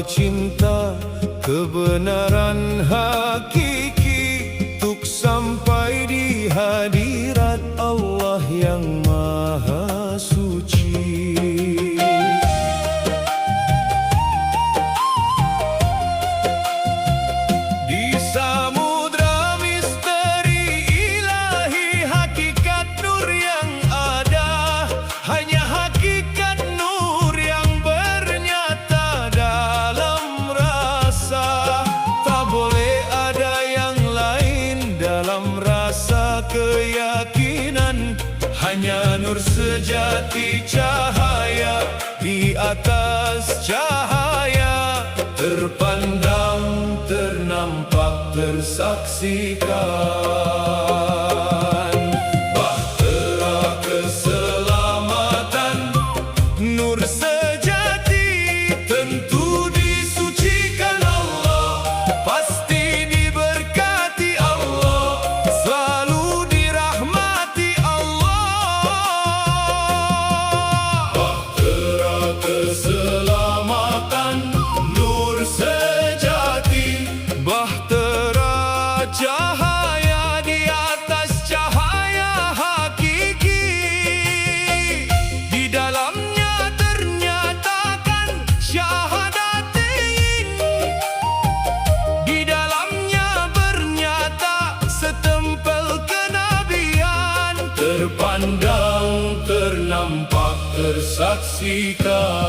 cinta, kebenaran hakiki, tuk sampai di hadirat Allah yang Maha Suci. Di samudra misteri ilahi, hakikat nur yang ada, hanya hakikat nur yang bernyata dalam rasa. Tak boleh ada yang lain dalam rasa keyakinan, hanya nur sejati, cahaya di atas cahaya, terpandang, ternampak, tersaksikan. Bahtera keselamatan, nur sejati, tentu disucikan Allah, pasti diberkati Allah, selalu dirahmati Allah. Bahtera keselamatan, nur sejati, bahtera cahaya di atas cahaya hakiki. Di dalamnya ternyatakan syahadatain, di dalamnya bernyata setempel kenabian, terpandang, ternampak, tersaksikan.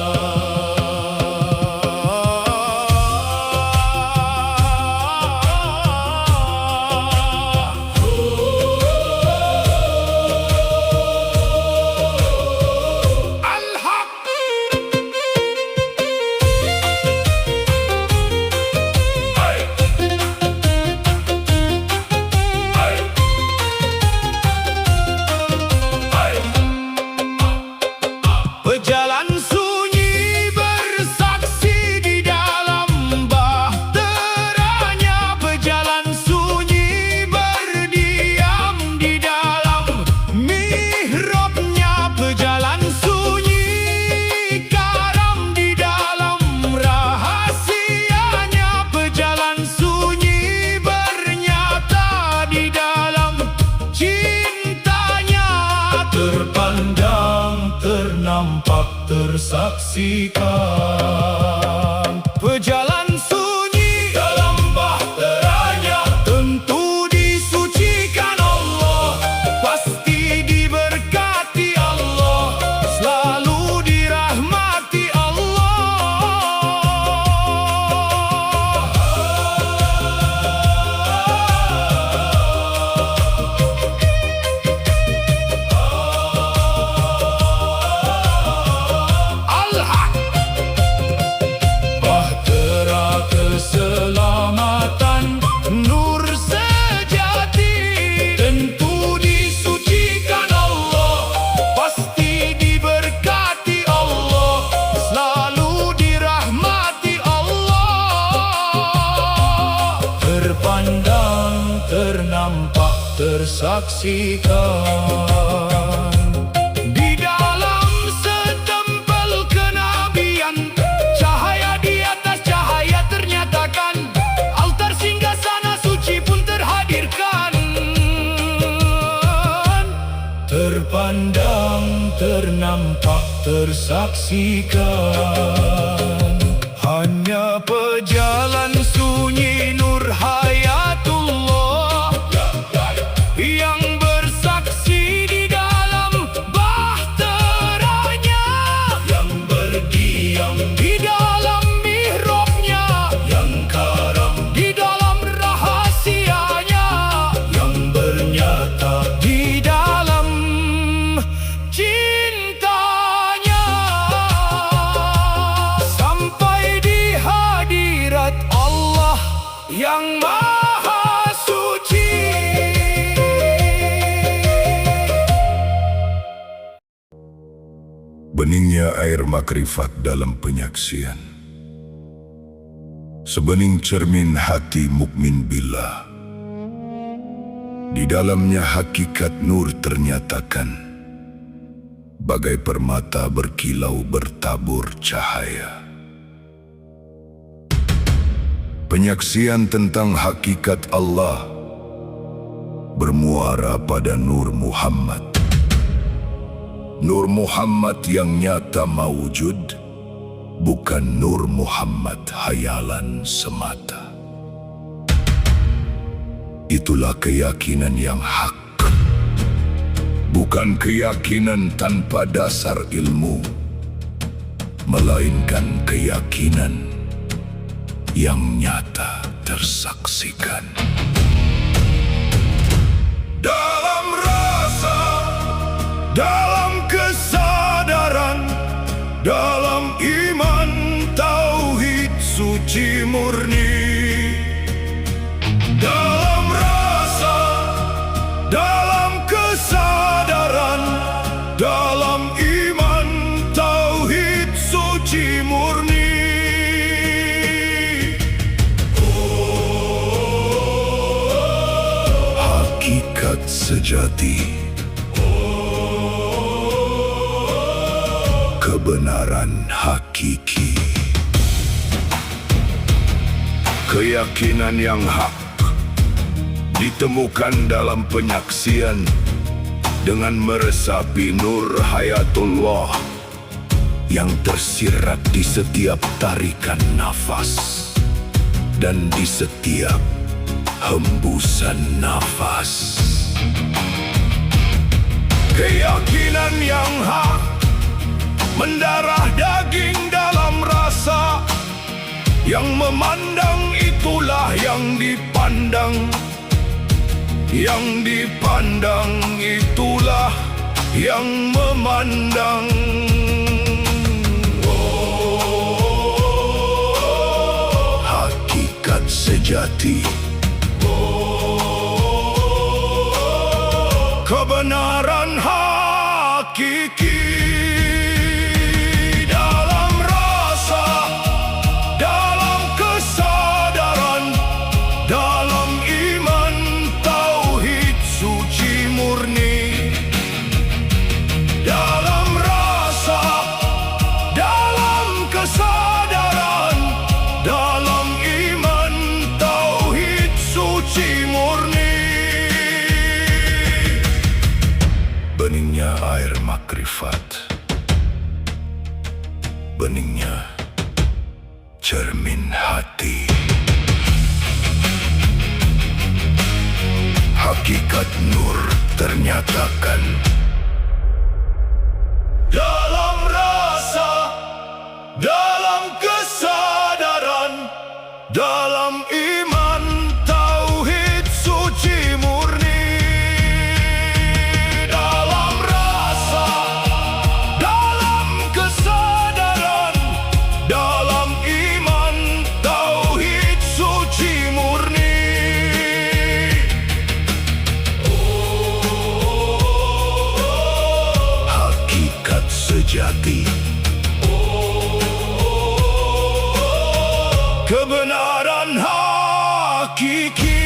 Pejalan sunyi bersaksi di dalam bahteranya, pejalan sunyi berdiam di dalam mihrabnya, pejalan sunyi karam di dalam rahasianya, pejalan sunyi bernyata di dalam cintanya, terpandang, ternampak, tersaksikan. Pejalan sunyi dalam bahteranya, tentu disucikan Allah, pasti diberkati Allah, selalu dirahmati Bahtera keselamatan, nur sejati, tentu disucikan Allah, pasti diberkati Allah, selalu dirahmati Allah. Terpandang, ternampak, tersaksikan. Di dalam setempel kenabian, cahaya di atas cahaya ternyatakan, altar singgasana suci pun terhadirkan. Terpandang, ternampak, tersaksikan. Hanya pejalan sunyi nur hayatullah yang bersaksi di dalam bahteranya, yang berdiam di dalam mihrabnya, yang karam di dalam rahasianya, yang bernyata di dalam cintanya, sampai di hadirat Allah yang Maha Suci. Beningnya air makrifat dalam penyaksian, sebening cermin hati mukmin billah. Di dalamnya hakikat nur ternyatakan, bagai permata berkilau bertabur cahaya. Penyaksian tentang hakikat Allah bermuara pada Nur Muhammad. Nur Muhammad yang nyata mawujud, bukan Nur Muhammad hayalan semata. Itulah keyakinan yang hak, bukan keyakinan tanpa dasar ilmu, melainkan keyakinan yang nyata tersaksikan. Dalam rasa, dalam kesadaran, dalam iman tauhid suci murni. Dalam rasa, dalam kesadaran, dalam iman tauhid suci murni. Hakikat sejati, kebenaran hakiki. Keyakinan yang hak ditemukan dalam penyaksian dengan meresapi nur hayatullah yang tersirat di setiap tarikan nafas dan di setiap hembusan nafas. Keyakinan yang hak mendarah daging dalam rasa, yang memandang itulah yang dipandang, yang dipandang itulah yang memandang. Hakikat sejati, kebenaran hakiki. Dalam rasa, dalam kesadaran, dalam iman tauhid suci murni. Dalam rasa, dalam kesadaran, dalam iman tauhid suci murni. beningnya air makrifat, beningnya cermin hati. Hakikat nur ternyatakan Dalam rasa, dalam kesadaran, dalam iman tauhid suci murni. Dalam rasa, dalam kesadaran, dalam iman tauhid suci murni. hakikat sejati, Kebenaran hakiki.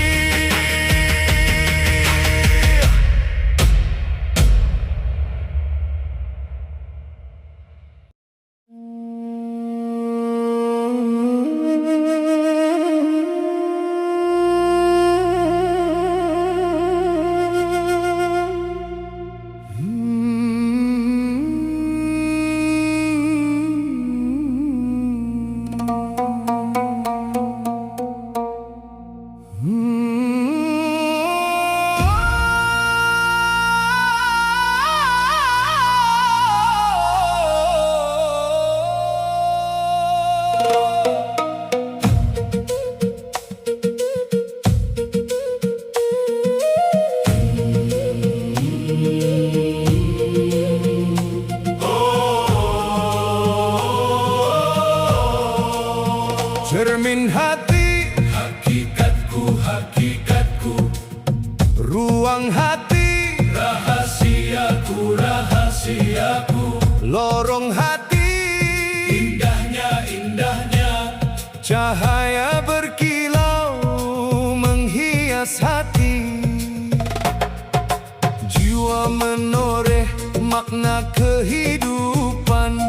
Cermin hati, hakikatku, hakikatku. Ruang hati, rahasiaku, rahasiaku. Lorong hati, indahnya, indahnya. Cahaya berkilau menghias hati. Jiwa menoreh makna kehidupan.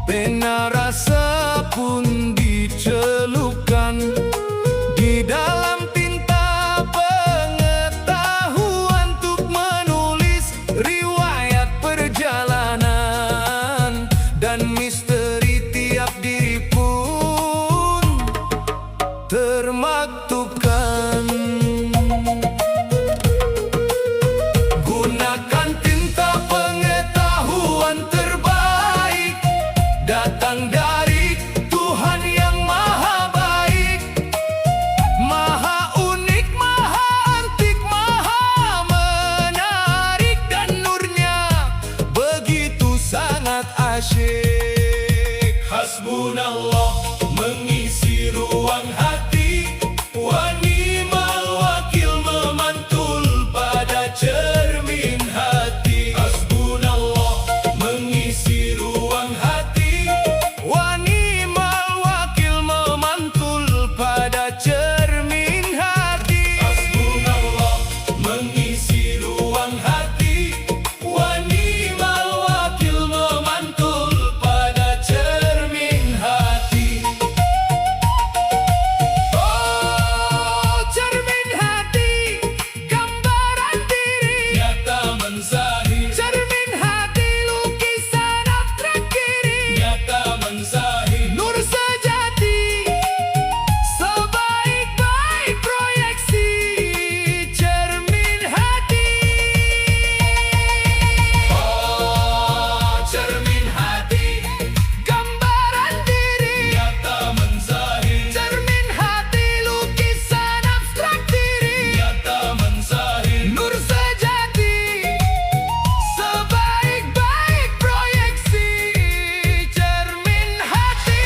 Pena rasa pun dicelupkan. Hasbunallah mengisi ruang hati, wa ni'mal wakil memantul pada cermin hati. Hasbunallah mengisi ruang hati, wa ni'mal wakil memantul pada cermin hati. Hasbunallah mengisi ruang hati, wa ni'mal wakil memantul pada cermin hati. Oh, cermin hati, gambaran diri nyata menzahir. Cermin hati, lukisan abstrak kiri nyata menzahir. Nur sejati, sebaik-baik proyeksi. Cermin hati. Oh, cermin hati, gambaran diri nyata menzahir. Cermin hati, lukisan abstrak diri nyata menzahir. Nur sejati, sebaik-baik proyeksi. Cermin hati.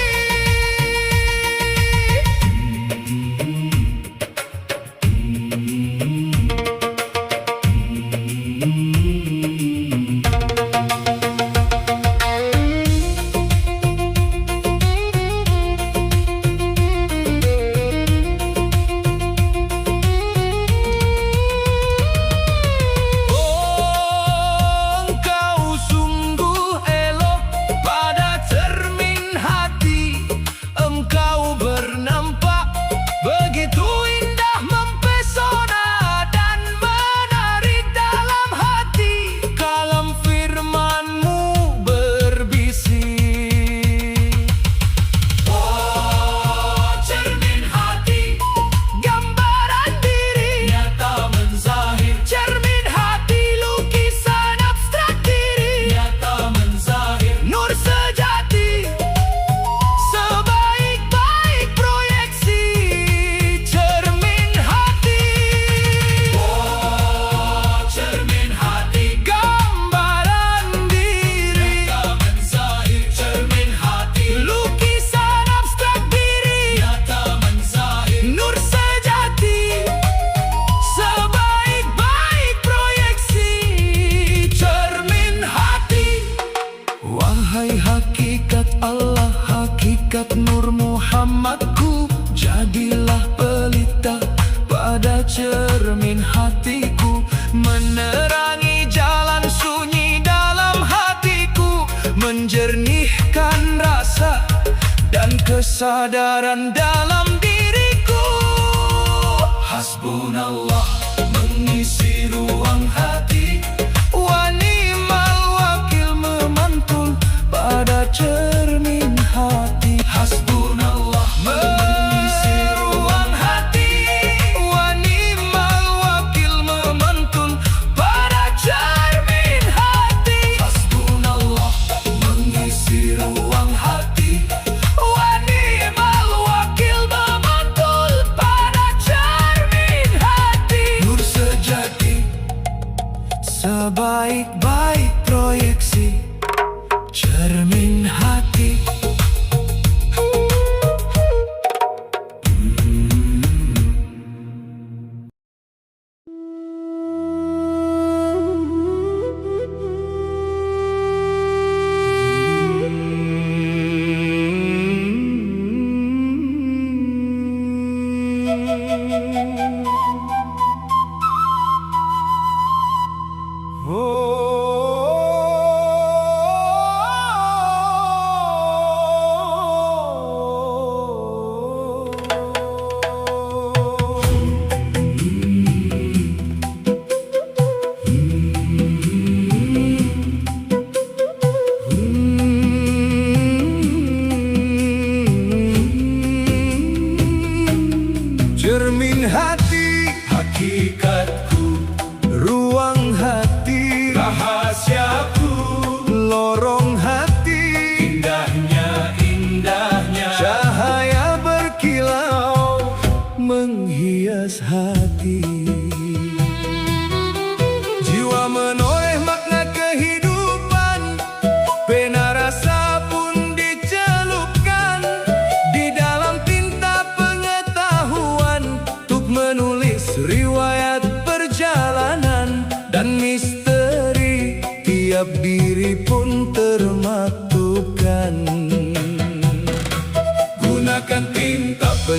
Oh, engkau sungguh elok pada cermin hati. Engkau bernampak begitu indah, mempesona dan menarik dalam hati. Kalam firman-Mu berbisik. Oh, cermin hati, gambaran diri nyata menzahir. Cermin hati, lukisan abstrak diri nyata menzahir. Nur sejati, sebaik-baik proyeksi. Cermin hati. Oh, cermin hati, gambaran diri nyata menzahir. Cermin hati, lukisan abstrak diri nyata menzahir. Nur sejati, sebaik-baik proyeksi. Cermin hati. Wahai hakikat Allah, hakikat Nur Muhammadku, jadilah pelita pada cermin hatiku, menerangi jalan sunyi dalam hatiku, menjernihkan rasa dan kesadaran dalam diriku. Hasbunallah mengisi ruang hati, wa ni'mal wakil memantul pada cermin hati. Hasbunallah mengisi ruang hati, wa ni'mal wakil memantul pada cermin hati. Hasbunallah mengisi ruang hati, wa ni'mal wakil memantul pada cermin hati.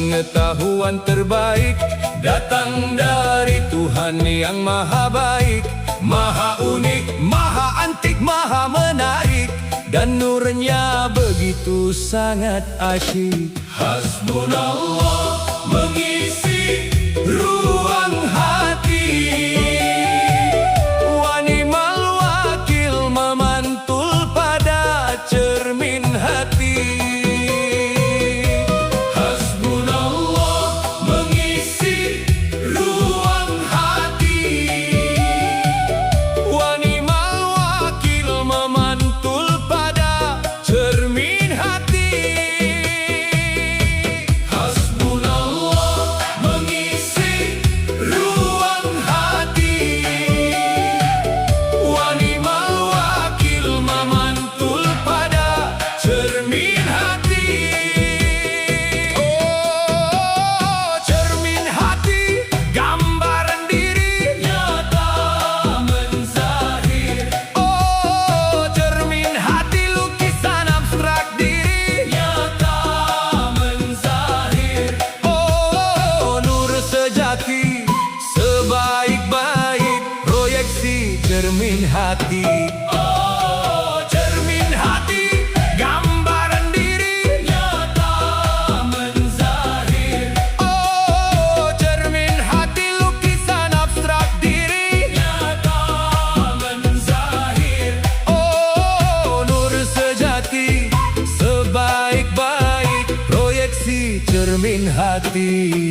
Pengetahuan terbaik datang dari Tuhan yang maha baik, maha unik, maha antik, maha menarik, dan nurnya begitu sangat asyik. Hasbunallah mengisi ruang hati, wa ni'mal wakil memantul pada cermin hati. Hasbunallah mengisi ruang hati, wa ni'mal wakil memantul pada cermin hati. Hasbunallah mengisi ruang hati, wa ni'mal wakil memantul pada cermin hati. Oh, cermin hati, gambaran diri nyata menzahir. Oh, cermin hati, lukisan abstrak diri nyata menzahir. Oh, nur sejati, sebaik-baik proyeksi cermin hati. Oh, cermin hati, gambaran diri nyata menzahir. Oh, cermin hati, lukisan abstrak diri nyata menzahir. Oh, nur sejati, sebaik-baik proyeksi cermin hati.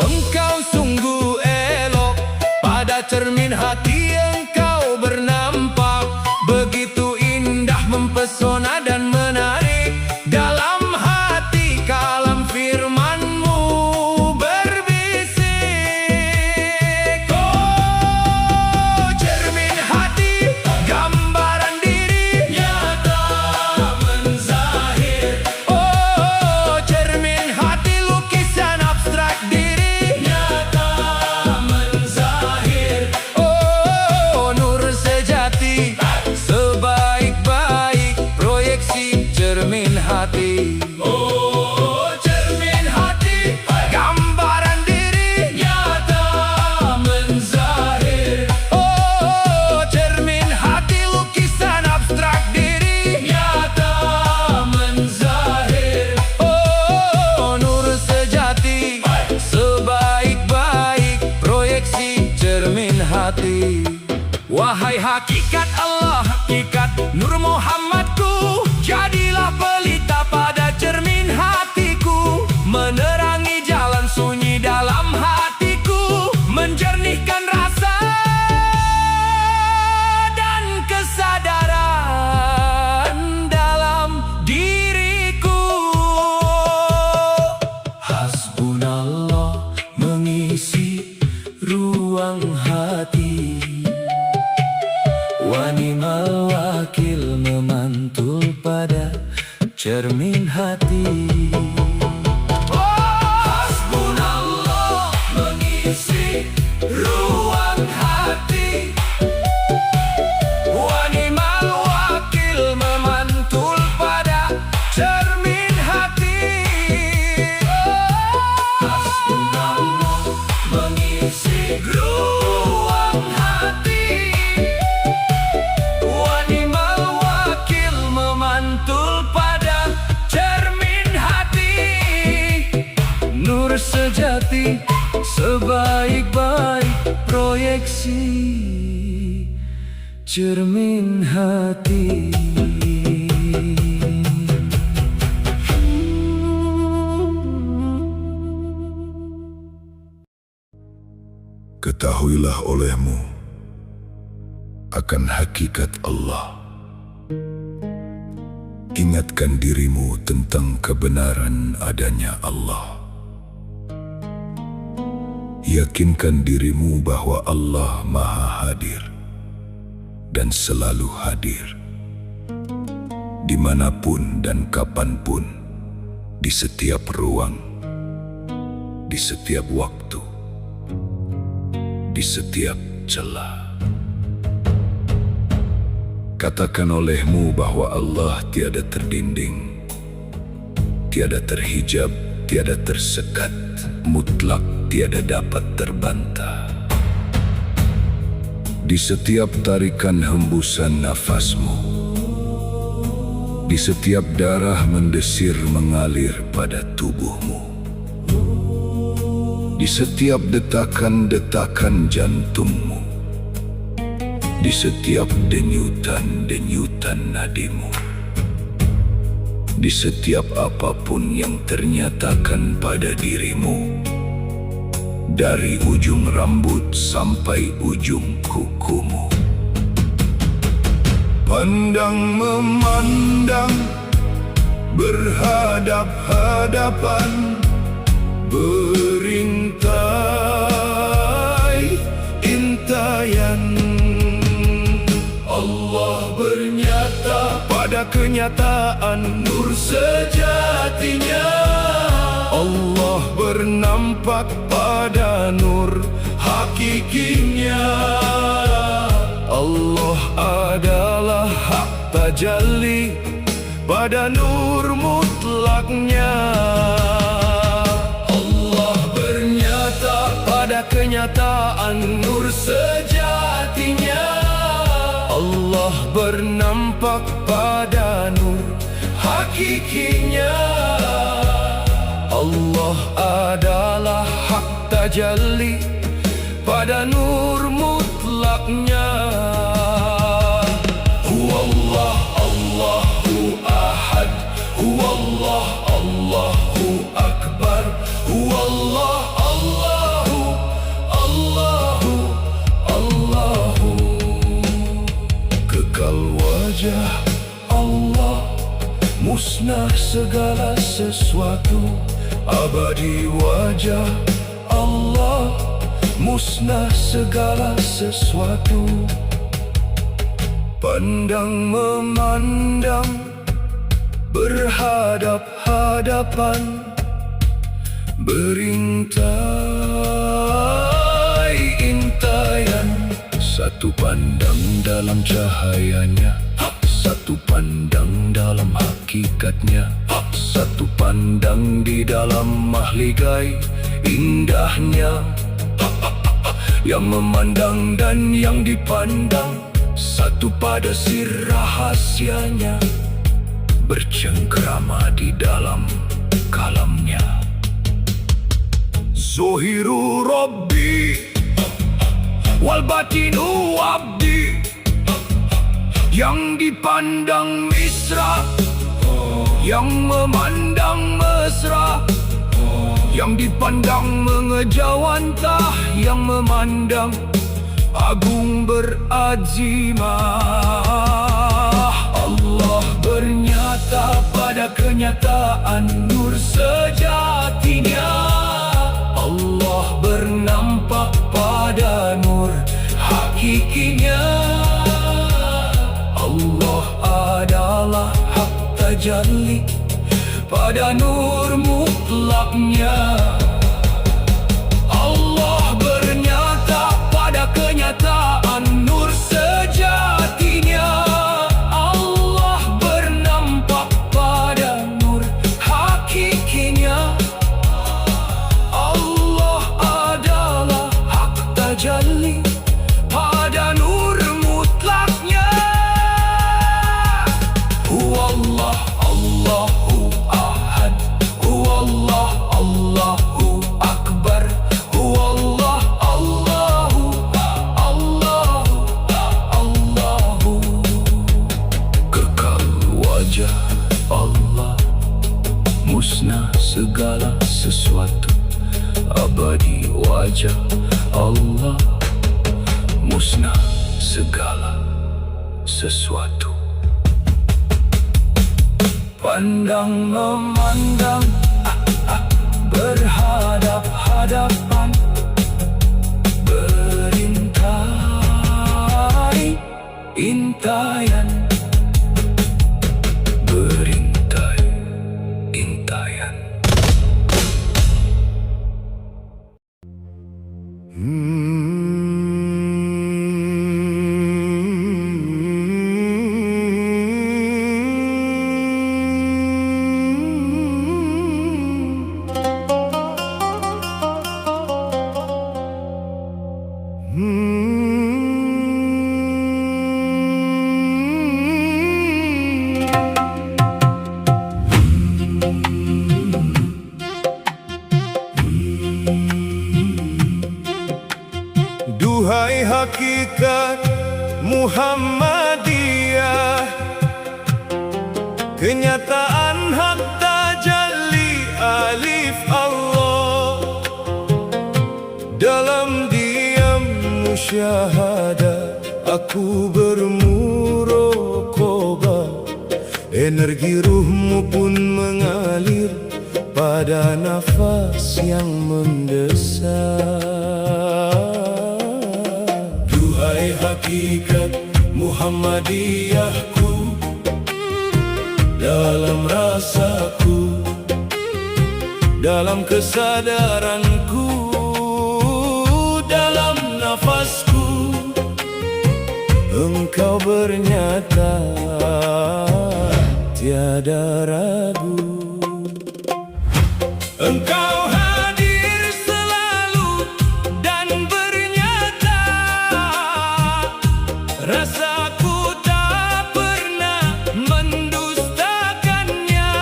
Engkau sungguh elok, pada cermin hati engkau bernampak begitu indah, mempesona dan menarik. Dalam hati kalam firman-Mu berbisik. Oh, cermin hati, gambaran diri nyata menzahir. Oh, cermin hati, lukisan abstrak diri nyata menzahir. Oh, nur sejati, sebaik-baik proyeksi cermin hati. Oh, cermin hati, gambaran diri nyata menzahir. Oh, cermin hati, lukisan abstrak diri nyata menzahir. Oh, nur sejati, sebaik-baik proyeksi cermin hati. Wahai hakikat Allah, hakikat Nur Muhammadku, jadilah pelita pada cermin hatiku, menerangi jalan sunyi dalam hatiku, menjernihkan rasa dan kesadaran dalam diriku. Hasbunallah mengisi ruang hati, wa ni'mal wakil memantul pada cermin hati. Hasbunallah mengisi ruang hati, wa ni'mal wakil memantul pada cermin hati. Hasbunallah mengisi ruang hati, wa ni'mal wakil memantul pada cermin hati. Nur sejati, sebaik-baik proyeksi cermin hati. Ketahuilah olehmu akan hakikat Allah. Ingatkan dirimu tentang kebenaran adanya Allah. Yakinkan dirimu bahwa Allah Maha Hadir dan selalu hadir, dimanapun dan kapanpun, di setiap ruang, di setiap waktu, di setiap celah. Katakan olehmu bahwa Allah tiada terdinding, tiada terhijab, tiada tersekat, mutlak tiada dapat terbantah. Di setiap tarikan hembusan nafasmu, di setiap darah mendesir mengalir pada tubuhmu, di setiap detakan-detakan jantungmu, di setiap denyutan-denyutan nadimu, di setiap apapun yang ternyatakan pada dirimu, dari ujung rambut sampai ujung kukumu. Pandang memandang, berhadap-hadapan, berintai intayan. Allah bernyata pada kenyataan nur sejatinya. Allah bernampak pada nur hakikinya. Allah adalah hak tajalli pada nur mutlaknya. Allah bernyata pada kenyataan nur sejatinya. Allah bernampak pada nur hakikinya. Allah adalah hak tajalli pada nur mutlaknya. Huwallah Allahu ahad, Huwallah Allahu akbar, Huwallah Allahu Allahu Allahu. Kekal wajah Allah, musnah segala sesuatu. Abadi wajah Allah, musnah segala sesuatu. Pandang memandang, berhadap-hadapan, berintai intayan. Satu pandang dalam cahayanya, satu pandang dalam hakikatnya, satu pandang di dalam mahligai indahnya. Yang memandang dan yang dipandang, satu pada sir rahasianya, bercengkrama di dalam kalamnya. Zohiru Rabbi wal batinu abdi. Yang dipandang misra, yang memandang mesra. Yang dipandang mengejawantah, yang memandang agung berazimah. Allah bernyata pada kenyataan nur sejatinya. Allah bernampak pada nur hakikinya. Allah adalah hak tajalli pada nur mutlaknya. Allah bernyata pada kenyataan nur sejatinya. Allah bernampak pada nur hakikinya. Allah adalah hak tajalli pada nur mutlaknya. Huwallah Allahu ahad, Huwallah Allahu akbar, Huwallah Allahu Allahu Allahu. Kekal wajah Allah, musnah segala sesuatu. Abadi wajah Allah, musnah segala sesuatu. Pandang memandang, berhadap-hadapan, berintai intayan, berintai intayan. Duhai hakikat Muhammadiyah, kenyataan hak tajalli alif Allah. Dalam diam musyahadah aku bermuraqabah, energi ruhmu pun mengalir pada nafas yang mendesak. Duhai hakikat Muhammadiyahku, dalam rasaku, dalam kesadaranku, dalam nafasku, engkau bernyata tiada ragu. Engkau hadir selalu dan bernyata, rasaku tak pernah mendustakannya,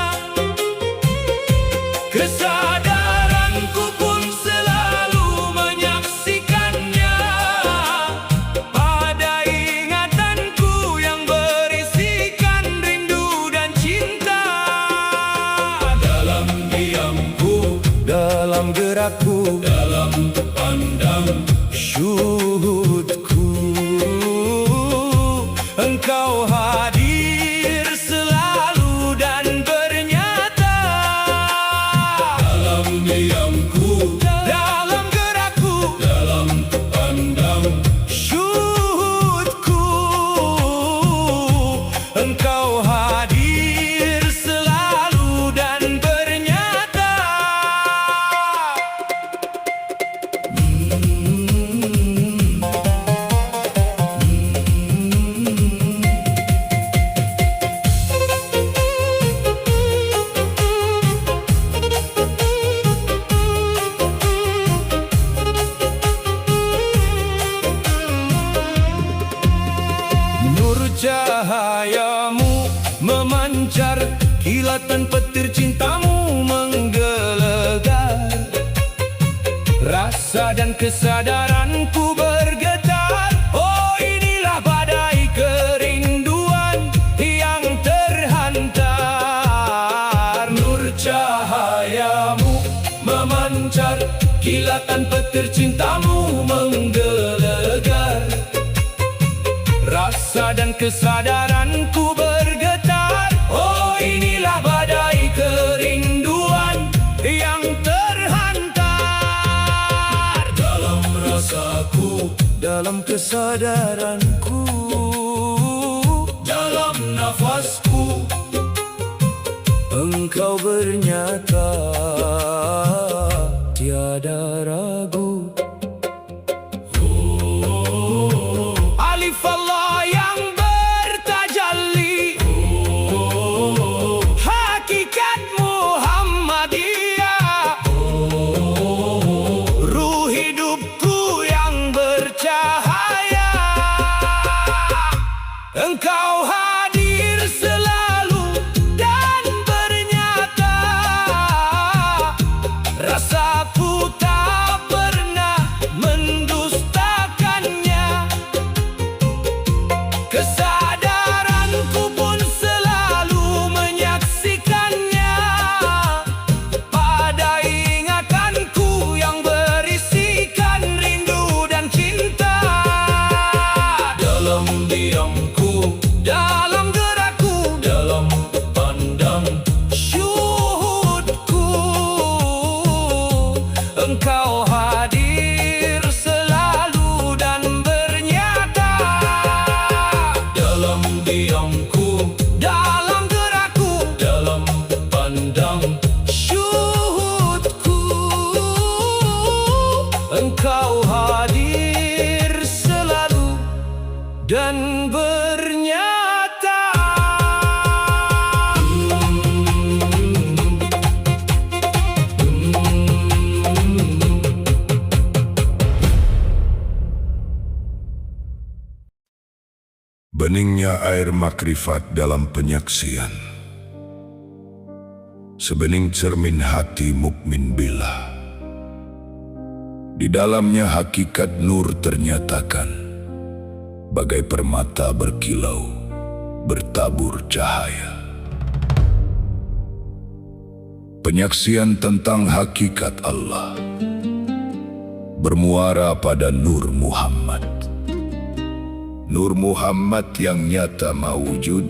kesadaranku pun selalu menyaksikannya, pada ingatanku yang berisikan rindu dan cinta. Dalam diamku, dalam gerakku, dalam pandang syuhudku, engkau hadir selalu dan bernyata. Dalam diamku, dalam gerakku, dalam pandang syuhudku, engkau hadir selalu dan bernyata. Nur cahayamu memancar, kilatan petir cintamu menggelegar, rasa dan kesadaranku bergetar. Oh, inilah badai kerinduan yang terhantar. Nur cahayamu memancar, kilatan petir cintamu menggelegar, rasa dan kesadaranku bergetar. Oh, inilah badai kerinduan yang terhantar. Dalam rasaku, dalam kesadaranku, dalam nafasku, engkau bernyata tiada ragu. Alif Allah yang bertajalli, hakikat Muhammadiyah, ruh hidupku yang bercahaya, engkau hadir selalu dan bernyata, rasaku tak pernah mendustakannya, kesadaranku pun selalu menyaksikannya, pada ingatanku yang berisikan rindu dan cinta. Dalam diamku, dalam gerakku, dalam pandang syuhudku, engkau hadir selalu dan bernyata. Dalam diamku, dalam gerakku, dalam pandang syuhudku, engkau hadir selalu dan bernyata. Beningnya air makrifat dalam penyaksian, sebening cermin hati mukmin bila. Di dalamnya hakikat nur ternyatakan, bagai permata berkilau, bertabur cahaya. Penyaksian tentang hakikat Allah bermuara pada Nur Muhammad. Nur Muhammad yang nyata mawujud,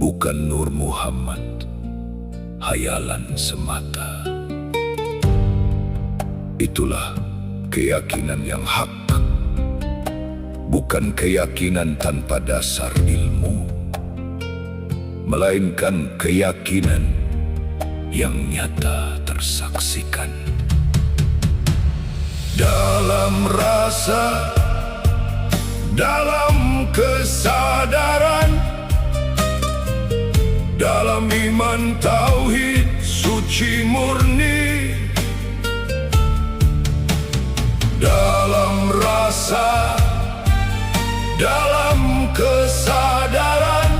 bukan Nur Muhammad hayalan semata. Itulah keyakinan yang hak, bukan keyakinan tanpa dasar ilmu, melainkan keyakinan yang nyata tersaksikan. Dalam rasa, dalam kesadaran, dalam iman tauhid suci murni, dalam rasa, dalam kesadaran,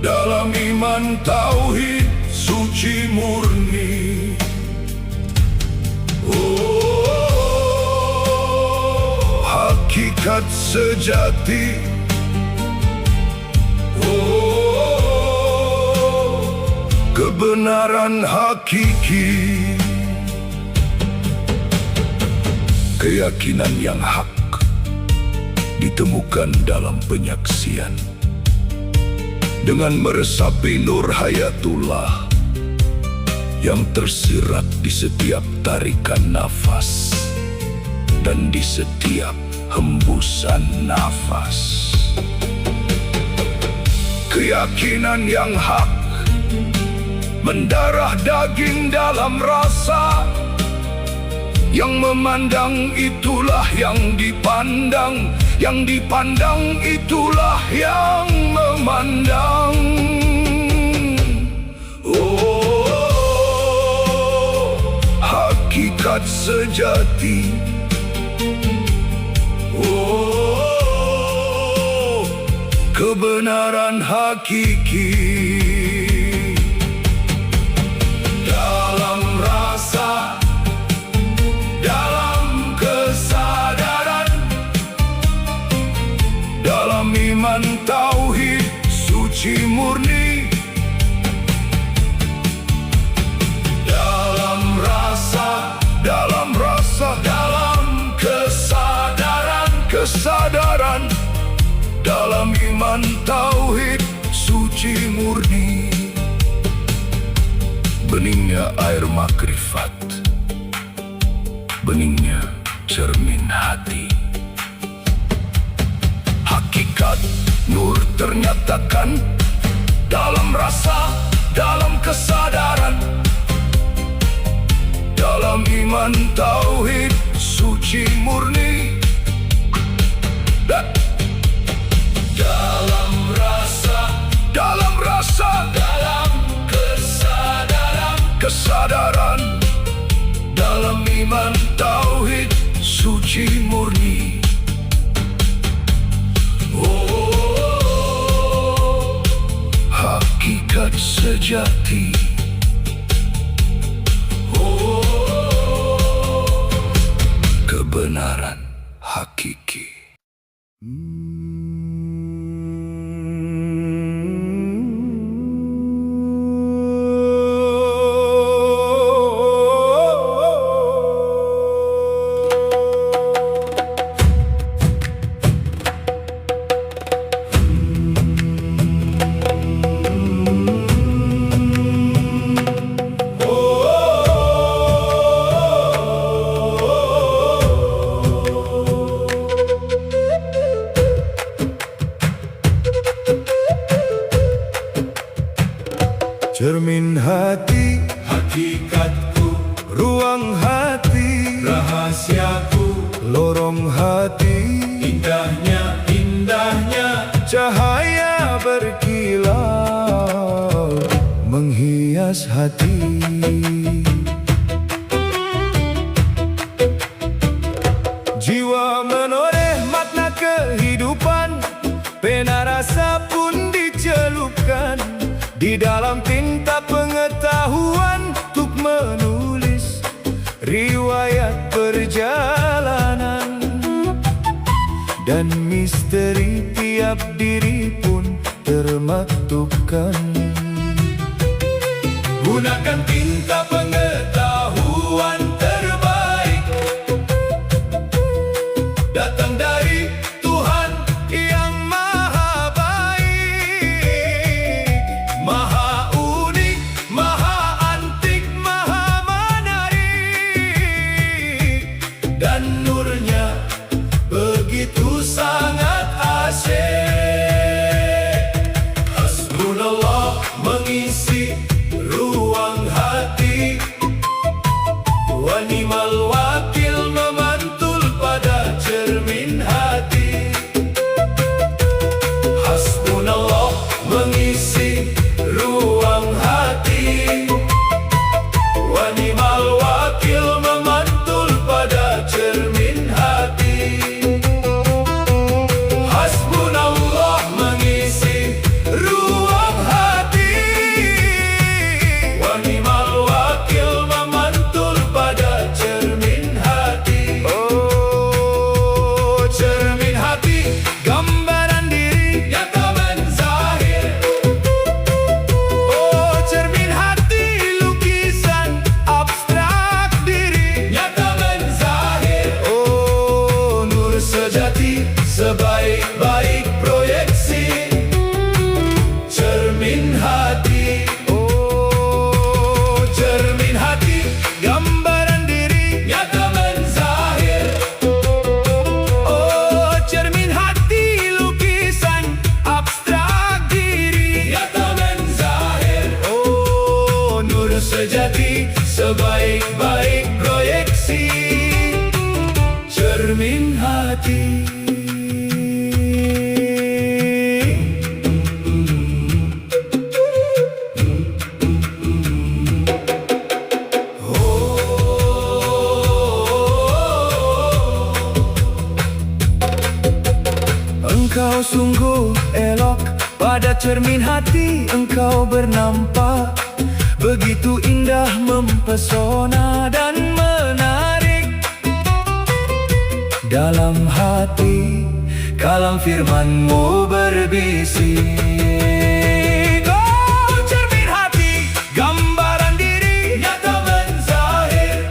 dalam iman tauhid suci murni. Hakikat sejati, kebenaran hakiki. Keyakinan yang hak ditemukan dalam penyaksian, dengan meresapi nur hayatullah yang tersirat di setiap tarikan nafas dan di setiap hembusan nafas. Keyakinan yang hak mendarah daging dalam rasa, yang memandang itulah yang dipandang, yang dipandang itulah yang memandang. Hakikat sejati, kebenaran hakiki. Dalam rasa, dalam kesadaran, dalam iman tauhid suci murni, dalam rasa, dalam rasa, dalam kesadaran, kesadaran, dalam iman tauhid suci murni. Beningnya air makrifat, beningnya cermin hati. Hakikat nur ternyatakan dalam rasa, dalam kesadaran, dalam iman tauhid suci murni. Dalam rasa, dalam rasa, dalam kesadaran, kesadaran, dalam iman tauhid suci murni. Hakikat sejati, kebenaran hakiki. Cermin hati, Hakikatku, ruang hati, rahasiaku, lorong hati, indahnya, indahnya cahaya berkilau menghias hati. Jiwa menoreh makna kehidupan, Pena rasa pun dicelupkan di dalam tinta pengetahuan untuk menulis riwayat perjalanan. Dan misteri tiap diri pun termaktubkan. Gunakan tinta pengetahuan terbaik, datang dari Tuhan Yang maha baik, maha unik, maha antik, maha menarik, dan nurnya begitu sangat asyik. Hasbunallah mengisi ruang hati, wa ni'mal wakil memantul pada cermin hati. Hasbunallah mengisi ruang hati, wa ni'mal wakil memantul pada cermin hati. Hasbunallah mengisi ruang hati, wa ni'mal wakil memantul pada cermin hati. oh cermin hati, gambaran diri Nyata menzahir, oh cermin hati, lukisan abstrak diri. nyata menzahir, Oh nur sejati sebaik-baik proyeksi. Cermin hati, oh cermin hati, gambaran diri. nyata menzahir, Oh cermin hati, lukisan abstrak diri. nyata menzahir, Oh nur sejati sebaik-baik proyeksi. Cermin hati. Engkau sungguh elok, pada cermin hati engkau bernampak begitu indah, mempesona dan menarik. Dalam hati kalam firman-Mu berbisik. Oh cermin hati, gambaran diri. Nyata menzahir,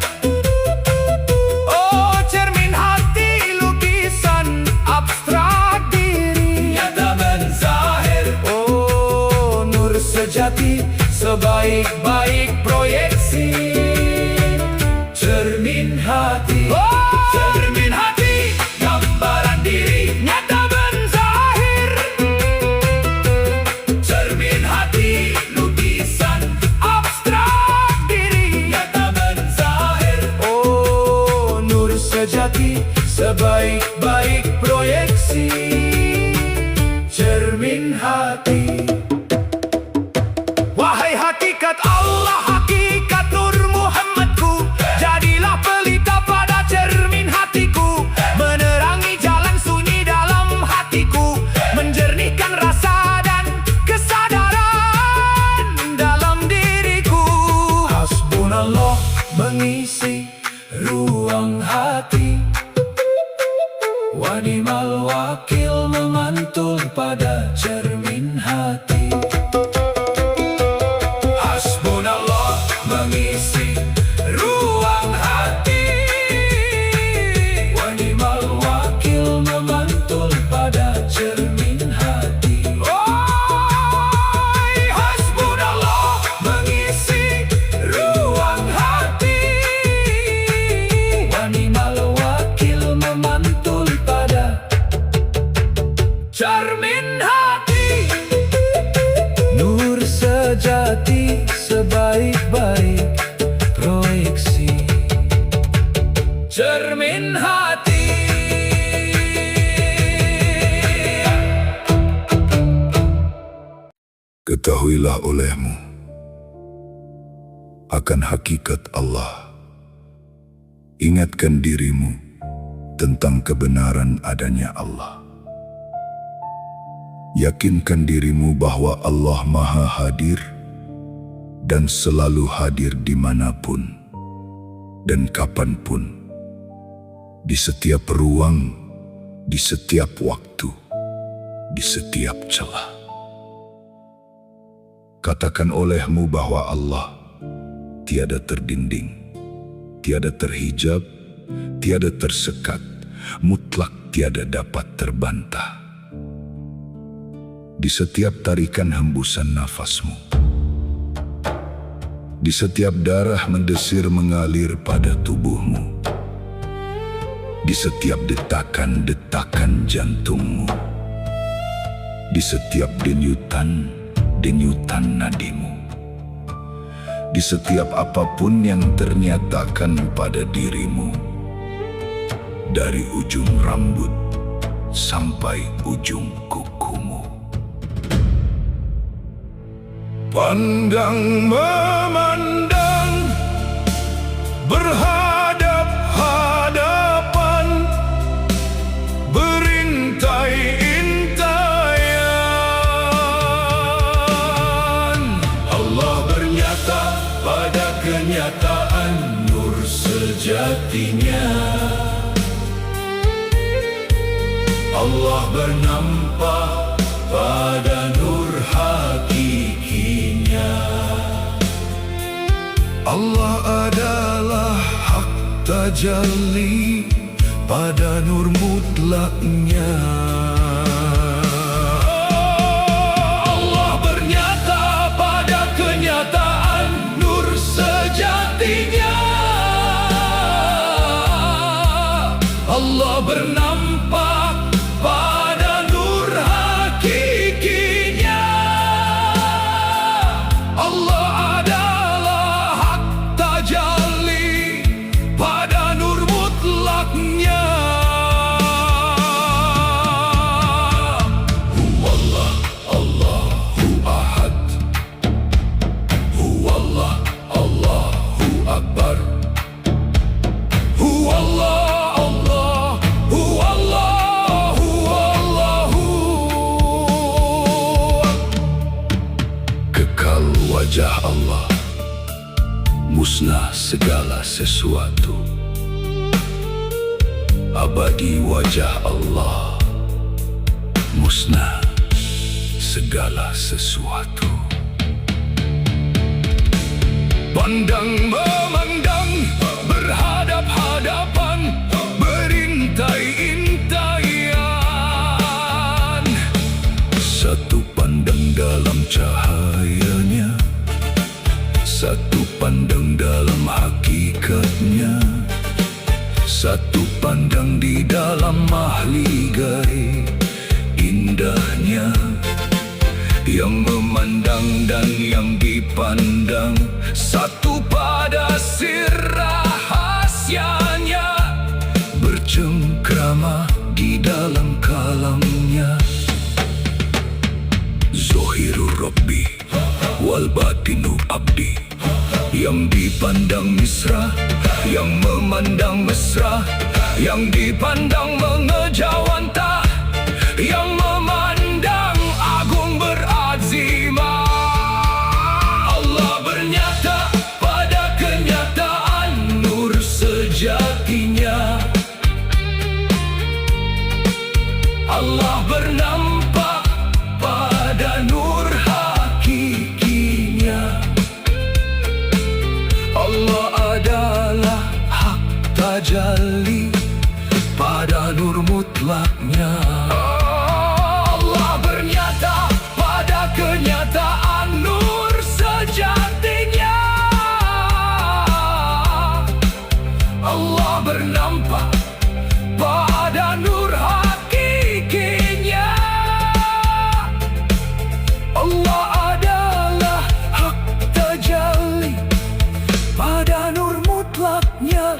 Oh cermin hati, lukisan abstrak diri. nyata menzahir, Oh nur sejati sebaik-baik proyeksi. cermin hati. Oh Cermin hati, gambaran diri. nyata menzahir, Cermin hati, lukisan abstrak diri. nyata menzahir, Oh nur sejati sebaik-baik proyeksi. cermin hati. Wahai hakikat Allah, hakikat Nur Muhammadku, jadilah pelita pada cermin hatiku, menerangi jalan sunyi dalam hatiku, menjernihkan rasa dan kesadaran dalam diriku. Hasbunallah mengisi ruang hati, wa ni'mal wakil memantul pada cermin hati. Hasbunallah mengisi ruang hati, Wa ni'mal wakil memantul pada cermin hati. Oi, hasbunallah mengisi ruang hati, Wa ni'mal wakil memantul pada cermin hati. nur sejati sebaik-baik proyeksi. Cermin hati. Ketahuilah olehmu akan hakikat Allah. Ingatkan dirimu tentang kebenaran adanya Allah. Yakinkan dirimu bahwa Allah Maha Hadir dan selalu hadir dimanapun dan kapanpun, di setiap ruang, di setiap waktu, di setiap celah. Katakan olehmu bahwa Allah tiada terdinding, tiada terhijab, tiada tersekat, mutlak tiada dapat terbantah. Di setiap tarikan hembusan nafasmu, di setiap darah mendesir mengalir pada tubuhmu, di setiap detakan-detakan jantungmu, di setiap denyutan nadimu, di setiap apapun yang ternyatakan pada dirimu, dari ujung rambut sampai ujung kukumu. Pandang memandang, berhadap-hadapan, berintai-intaian. Allah bernyata pada kenyataan nur sejatinya. Allah bernampak pada nur hakikinya. Allah adalah hak tajalli pada nur mutlaknya. Allah bernyata pada kenyataan nur sejatinya. Allah bernampak pada nur hakikinya. Allah adalah hak tajalli pada nur mutlaknya. Huwallah, Allahu Ahad. Huwallah, Allahu Akbar. Huwallah, wajah Allah, musnah segala sesuatu. Abadi wajah Allah, musnah segala sesuatu. Pandang memandang, berhadap-hadapan, berintai-intaian. Satu pandang dalam cahayanya, satu pandang dalam hakikatnya, satu pandang di dalam mahligai indahnya. Yang memandang dan yang dipandang, satu pada sir rahasianya, bercengkrama di dalam kalamnya. Zohirur Rabbi wal batinu abdi. Yang dipandang misra, yang memandang mesra, yang dipandang mengejawantah, yang memandang agung berazimah. Allah bernyata pada kenyataan nur sejatinya. Allah bernampak pada nur hakikinya. Allah adalah hak tajalli pada nur mutlaknya. Allah bernyata pada kenyataan nur sejatinya. Allah bernampak pada nur hakikinya. Allah adalah hak tajalli pada nur mutlaknya.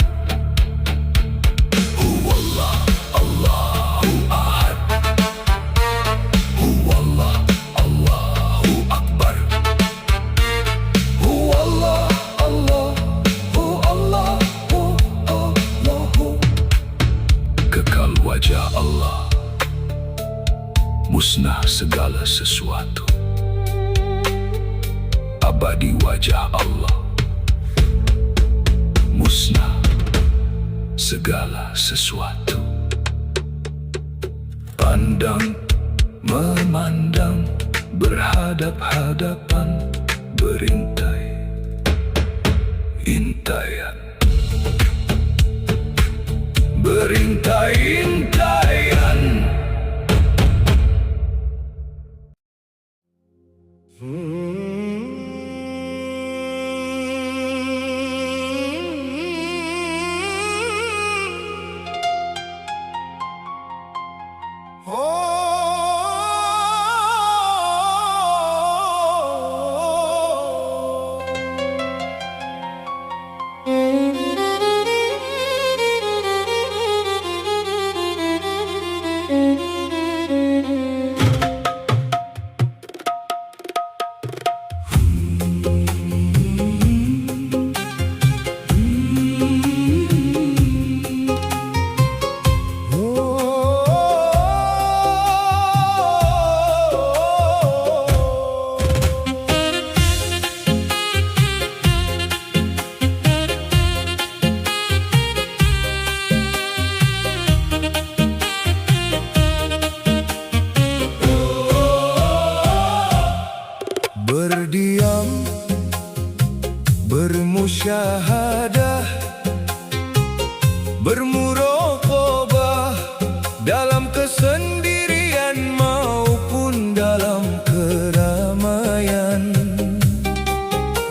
Huwallah, Allahu Ahad. Huwallah, Allahu Akbar. Huwallah, Allahu, Allahu, Allahu. Kekal wajah Allah, musnah segala sesuatu. Abadi wajah Allah, musnah segala sesuatu. Pandang, memandang, berhadap-hadapan, berintai, intaian, berintai-intaian. Berdiam, bermusyahadah, bermuraqabah dalam kesendirian maupun dalam keramaian.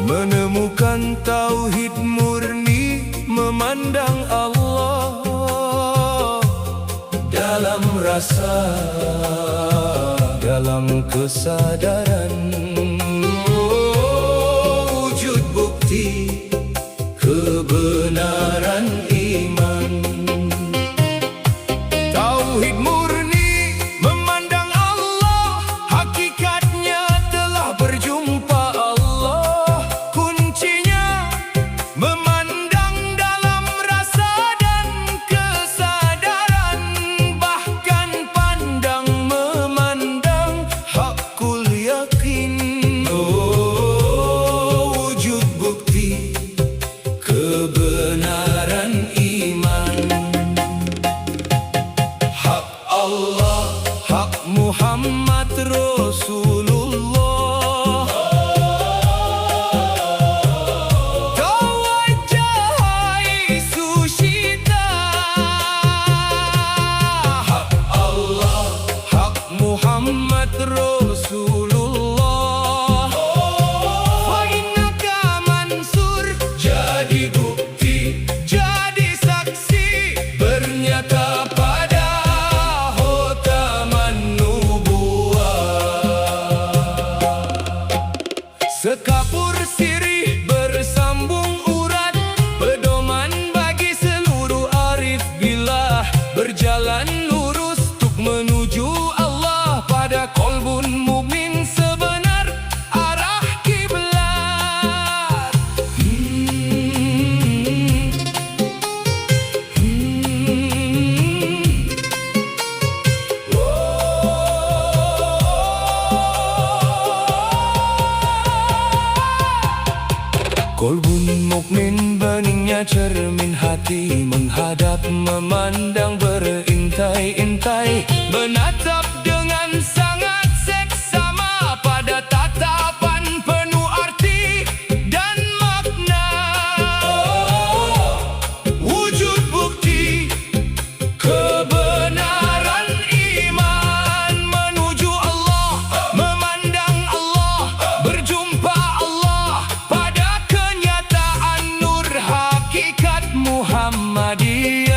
Menemukan tauhid murni, memandang Allah dalam rasa, dalam kesadaran. Wujud bukti kebenaran iman. Tauhid murni, memandang Allah, hakikatnya telah berjumpa Allah. Kuncinya memandang dalam rasa dan kesadaran. Bahkan pandang memandang hakul yakin. Wujud bukti kebenaran iman. Hak Allah, hak Muhammad Rasulullah. Tawajjahai sushita. Hak Allah, hak Muhammad Rasulullah. Fa'innaka mansur, jadi bukti, jadi saksi, bernyata pada hotaman nubuwah. Sekapur sirih bersambung urat, pedoman bagi seluruh arif billah. Berjalan lurus untuk menuju Allah pada kolbun mukmin sebenar arah kiblat. Kolbun mukmin beningnya cermin hati, menghadap memandang berintai-intai, menatap dengan sangat seksama pada tatapan penuh arti dan makna. Wujud bukti kebenaran iman. Menuju Allah, memandang Allah, berjumpa Allah pada kenyataan nur hakikat Muhammadiyah.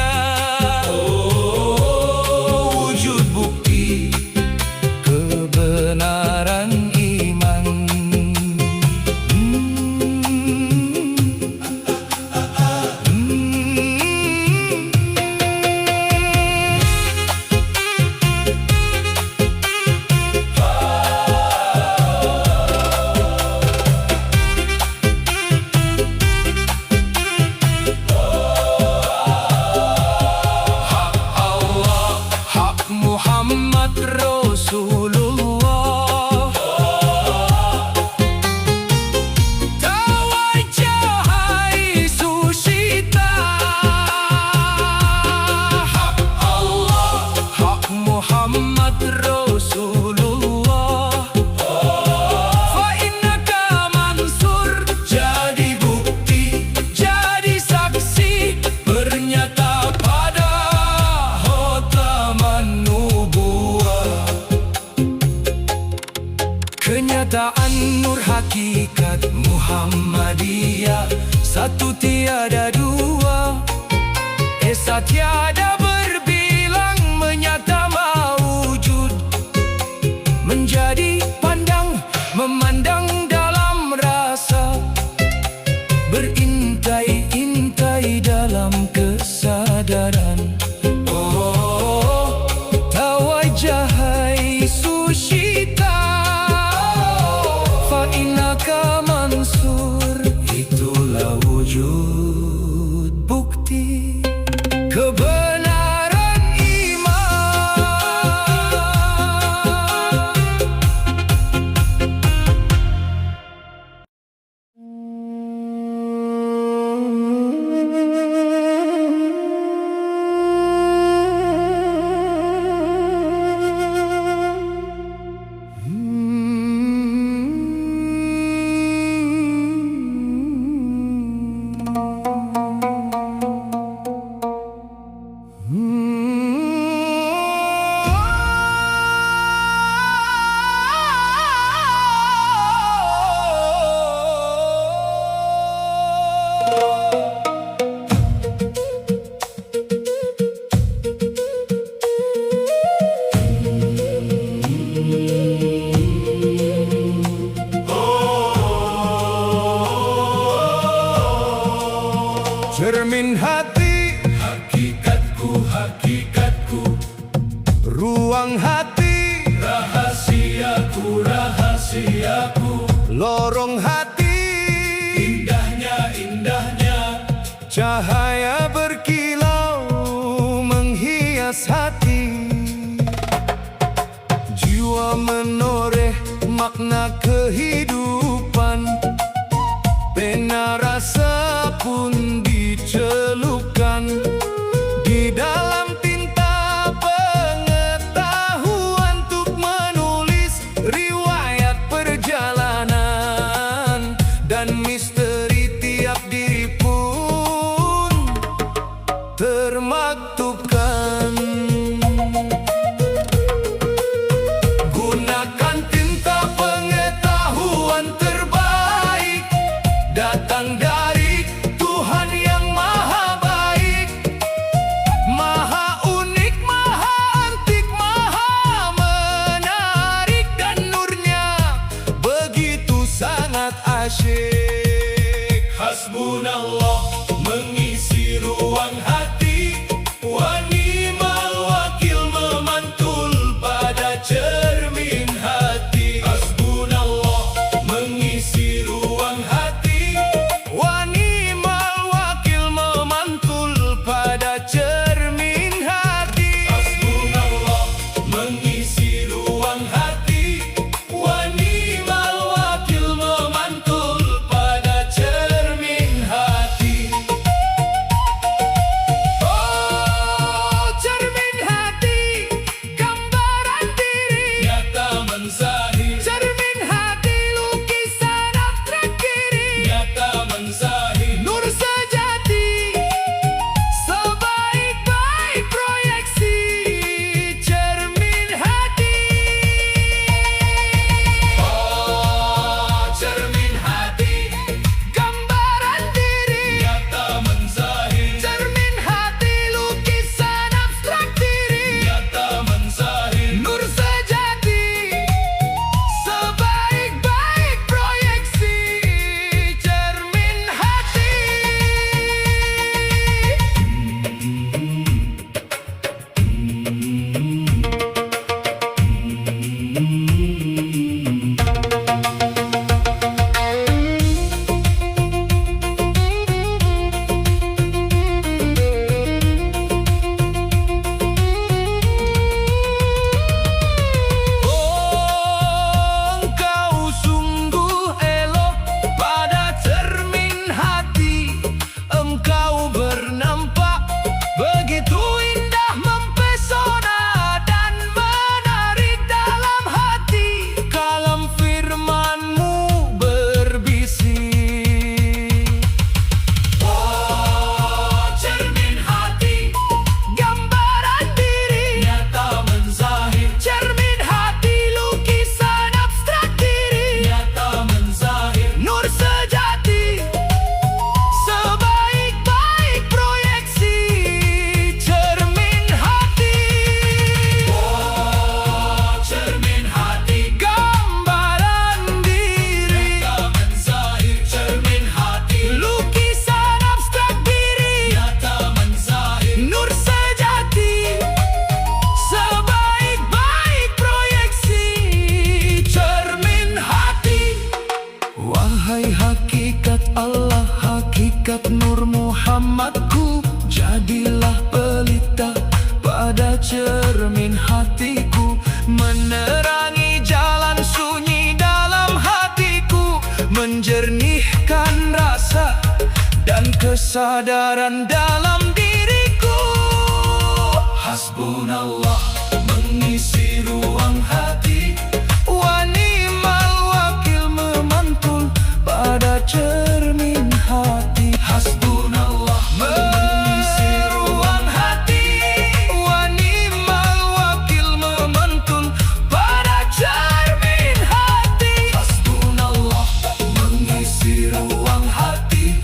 Muhammad Rasulullah. Fa innaka mansur, jadi bukti, jadi saksi, bernyata pada khotaman nubuwah. Kenyataan nur hakikat Muhammadiyah, satu tiada dua, esa tiada berbilang, menyata mawujud, menjadi pandang, memandang dalam rasa, berintai-intai dalam kesadaran. Oh, tawajjahai sushita, fa innaka mansur, itulah wujud bukti kebenaran iman. Cermin hati, hakikatku, hakikatku, ruang hati, rahasiaku, rahasiaku, lorong hati, indahnya, indahnya, cahaya berkilau menghias hati, jiwa menoreh makna kehidupan, pena rasa pun dicelupkan di dalam tinta pengetahuan untuk menulis riwayat perjalanan, dan misteri tiap diri pun termaktubkan. Gunakan tinta pengetahuan terbaik, datang dari Tuhan yang maha baik, maha unik, maha antik, maha menarik, dan nurnya begitu sangat asyik. Hasbunallah mengisi ruang hati, wa ni'mal wakil memantul pada cermin hati. Hasbunallah mengisi ruang hati, wa ni'mal wakil memantul pada cermin hati. Hasbunallah mengisi ruang hati, wa ni'mal wakil memantul pada cermin hati. cermin hatiku, menerangi jalan sunyi dalam hatiku, menjernihkan rasa dan kesadaran dalam diriku. Hasbunallah mengisi ruang hati, wa ni'mal wakil memantul pada cermin hati. Hasbunallah mengisi ruang hati, wa ni'mal wakil memantul pada cermin hati. Hasbunallah mengisi ruang hati,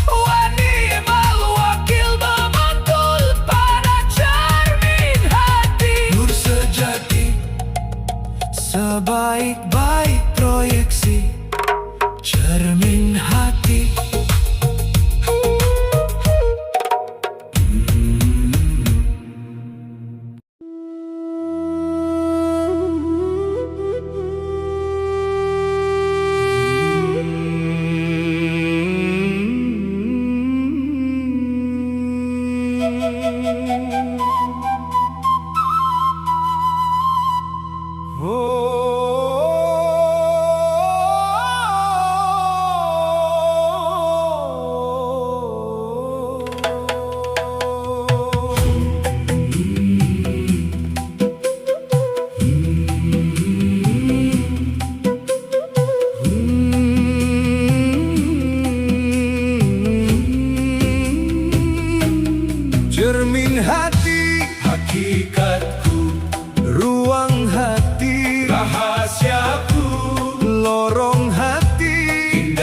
wa ni'mal wakil memantul pada cermin hati. Nur sejati sebaik-baik proyeksi, cermin hati. Cermin hati, hakikatku, ruang hati, rahasiaku, lorong hati,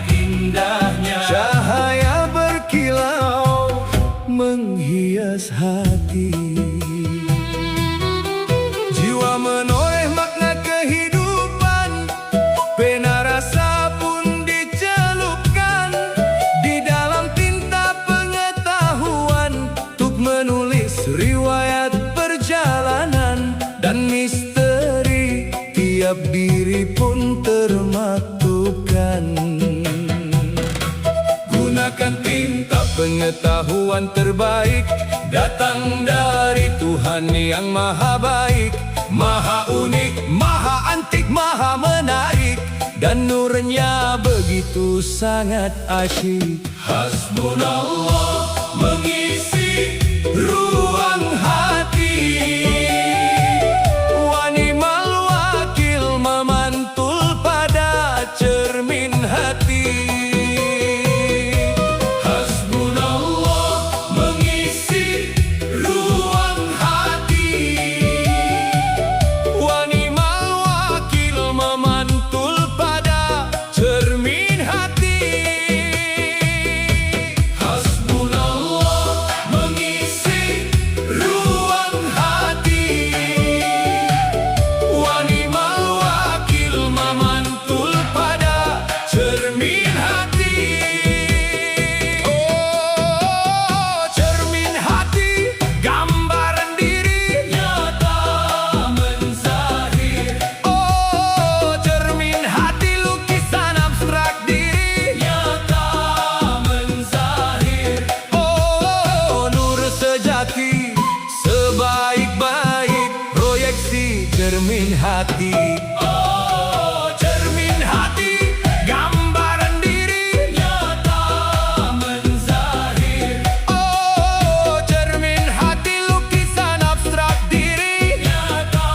indahnya cahaya berkilau menghias hati. Jiwa menoleh makna kehidupan, pena rasa pun dicelupkan di dalam tinta pengetahuan, untuk menulis riwayat perjalanan dan misteri tiap diri pun termaktubkan. Gunakan tinta pengetahuan terbaik, datang dari Tuhan yang maha baik, maha unik, maha antik, maha menarik, dan nurnya begitu sangat asyik. Hasbunallah mengisi ruang hati, wa ni'mal wakil memantul pada cermin hati. Hasbunallah mengisi ruang hati, wa ni'mal wakil memantul pada cermin hati. Hasbunallah mengisi ruang hati, wa ni'mal wakil memantul pada cermin hati. Oh, cermin hati, gambaran diri nyata menzahir. Oh, cermin hati, lukisan abstrak diri nyata menzahir. Oh, nur sejati sebaik-baik proyeksi, cermin hati. Oh, cermin hati, gambaran diri nyata menzahir. Oh, cermin hati, lukisan abstrak diri nyata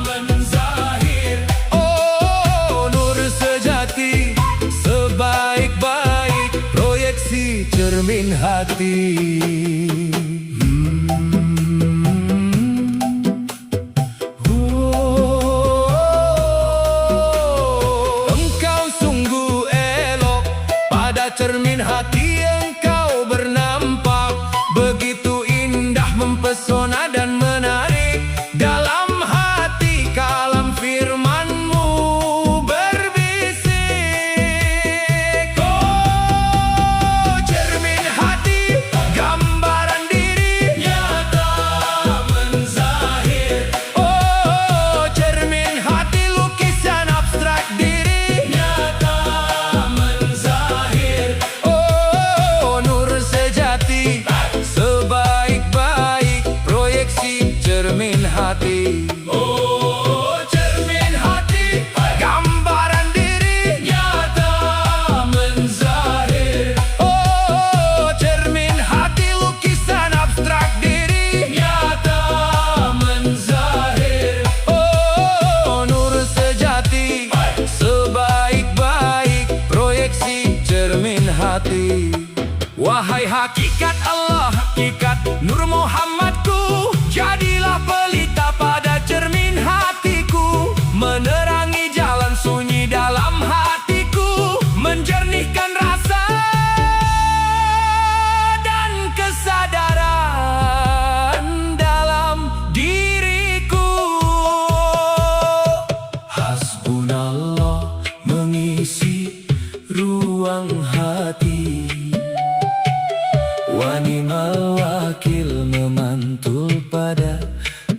menzahir. Oh, nur sejati sebaik-baik proyeksi, cermin hati. Engkau sungguh elok, pada cermin hati engkau bernampak, begitu indah, mempesona dan menarik. Dalam hati kalam firman-Mu berbisik. Oh, cermin hati,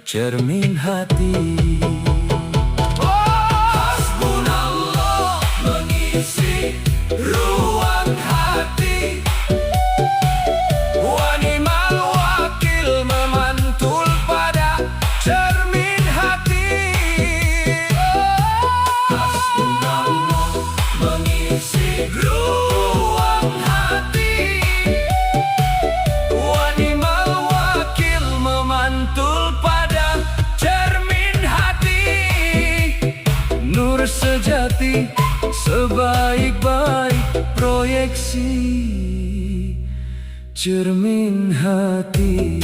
cermin hati. Hasbunallah mengisi ruang hati, wa ni'mal wakil memantul pada cermin hati. Hasbunallah mengisi ruang hati, wa ni'mal wakil memantul pada cermin hati. Nur sejati sebaik-baik proyeksi cermin hati.